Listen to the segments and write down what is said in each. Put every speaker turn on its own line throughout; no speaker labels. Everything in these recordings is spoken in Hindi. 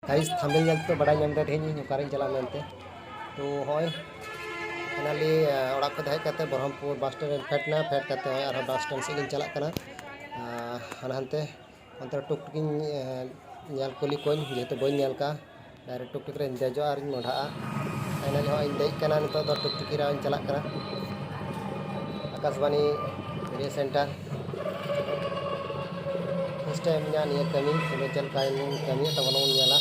गाइस थंबनेल नेल तो बड़ा नाम तेज ओकारे चला मेनते तो होय फाइनली ओड़ा को हेज करते बरहमपुर बस स्टैंड फेटना फेट करते होय और बस स्टैंड से चला कना हानते अंतर टुक नेल कुली कोन जेते बई नेल का डायरेक्ट टुक टुक रे देजो और मोढ़ा फाइनली होय देज कना नितो दो टुक टुक रा चला कना Akashvani radio centre first time निया कमी तो चल का कमी तब नेला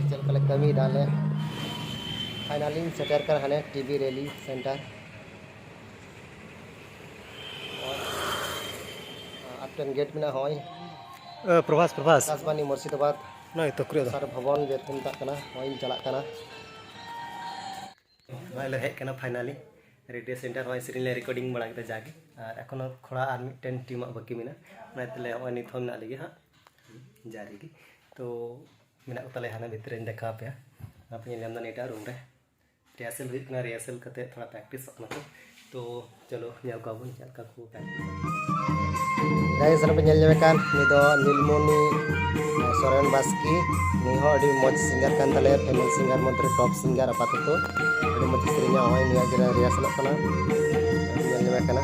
चल का कमी डाले फाइनली सेटर कर हने टीवी रैली सेंटर आपन गेट में होय
प्रभास
आकाशवाणी मुर्शिदाबाद
नहीं तो करे
सर भवन जेत मेता कना होय चला कना
भाई हेज कना फाइनली रेडियो सेंटर होय सिरिन ले रिकॉर्डिंग बड़ा के जागे और एखोनो खोड़ा और मिटन टीम बाकी मेना नाइतले होय नित हम ना लगे हां जारी की तो मेना को तले हाना भीतर देखा पे आप नेल दा नेटा रूम रे रिहर्सल हुई कना रिहर्सल करते थोड़ा प्रैक्टिस करना तो चलो नेल का बन चल का को
गाइस सर पेल जमेकान निदो नीलमणि सोरेन बास्की निहो अडी मज सिंगर कान तले फेमस सिंगर मध्य टॉप सिंगर आपाततो अडी मज सेरिया होय निया जरा रिहर्सल कना पेल जमेकाना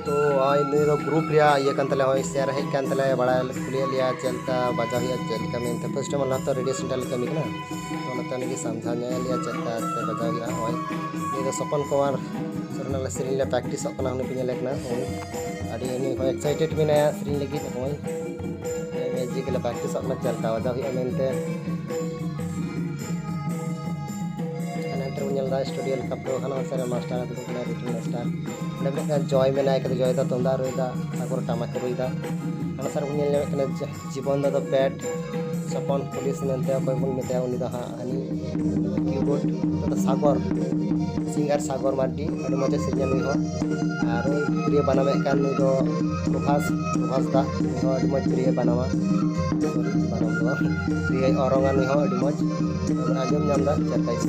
तो आई निदो ग्रुप रिया ये कान तले होय शेयर है कान तले बड़ा कुलिया लिया चलता बजा हुआ चलता में तो फर्स्ट टाइम तो रेडियो सेंटर कमी कना तो नता ने समझा लिया चलता बजा हुआ होय निदो सपन कुमार सरना सेरिन ले प्रैक्टिस कना होने पे लेकना अड़ी एक्साइटेड भी नया सेरिन लगी होय मैजिक ले प्रैक्टिस अपना चलता बजा हुआ मेनते अनंतर स्टूडियो कपड़ो हना सर मास्टर तो रिटर्न मास्टर लेबे जॉय में नाय के जॉय दा तंदा रोइदा सागर टामाक रोइदा हना सर जीवन दा पैट सपन पुलिस मेनते कोई बन मेते उनी दा हानी कीबोर्ड तो सागर सिंगर सागर मार्टी अड़ी मजा सिरियल हो और प्रिय बनावे कान दो प्रभास दा हो अड़ी मज प्रिय बनावा बनाम दो प्रिय औरंगा हो अड़ी मज आजम नाम दा चरकाइस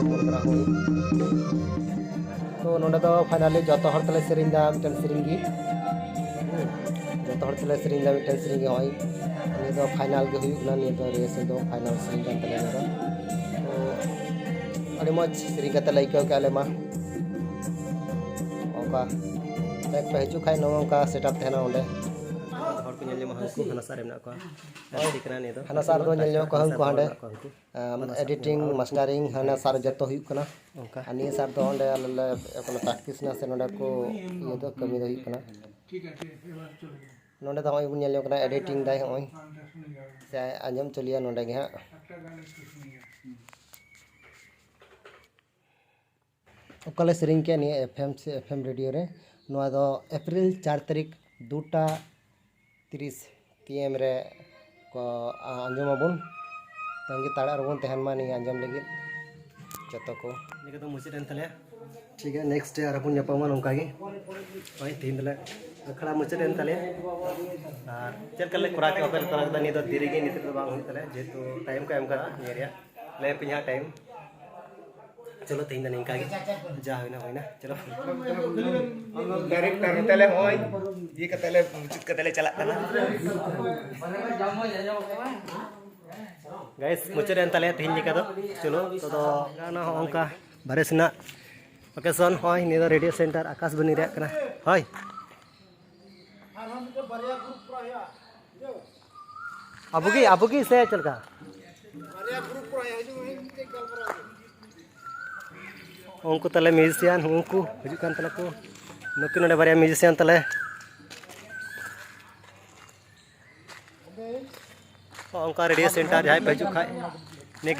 मनकरा होई तो नोडे दो फाइनली जतो हर तले सेरिन दा मिटन सेरिन गी जतो हर तले सेरिन दा मिटन सेरिन गी होई नि दो फाइनल गे हुई ना नि दो रेस दो फाइनल सेरिन कान तले दो अड़ी मज सेरिन कते लाइक के आले मा ओका एक पे हिजु खाय नो का सेटअप थेना ओंडे हर को नेल हंकु हना सार मेना को ठीक ना नि दो हना सार दो नेल को हंकु हांडे एडिटिंग मास्टरिंग हना सार जतो हुई कना ओका अनि सार दो ओंडे ले अपन प्रैक्टिस ना से नोडे को ये दो कमी हुई कना ठीक है नोडे तो होय नेल कना एडिटिंग दाय होय से आंजम चलिया नोडे गे हा ओकले सेरिंग के नि एफएम रेडियो रे नोआ दो अप्रैल 4 तारीख 2:30 PM रे को आंजम अबन तंगी ताड़ा रबन तहन मा नि आंजम लगी जतो को निके तो मुचेन तले ठीक है नेक्स्ट डे आरबन नपामा नोंका गे होय तीन दले खड़ा मुचेन तले और चल कले कोरा के ओपेल तरा दा नि दो दिरी गे निते तो बांग हुई तले जेतो टाइम का एम का नेरिया ले पिया टाइम चलो तीन दिन इनका जा होइना चलो डायरेक्टर तले होय ये कतले मुचित कतले चला कना गाइस मुचेन तले तीन निका दो चलो तो गाना होंका भरेसना लोकेशन होय नि रेडियो सेंटर आकाशवाणी रे कना होय अबुगी से चलका बारिया ग्रुप pro है उनको तले म्यूजिशियन उनको हजुकान तले को नुकिन नडे बारिया म्यूजिशियन तले उनका रेडियो सेंटर जहाँ पे हजु खाए ने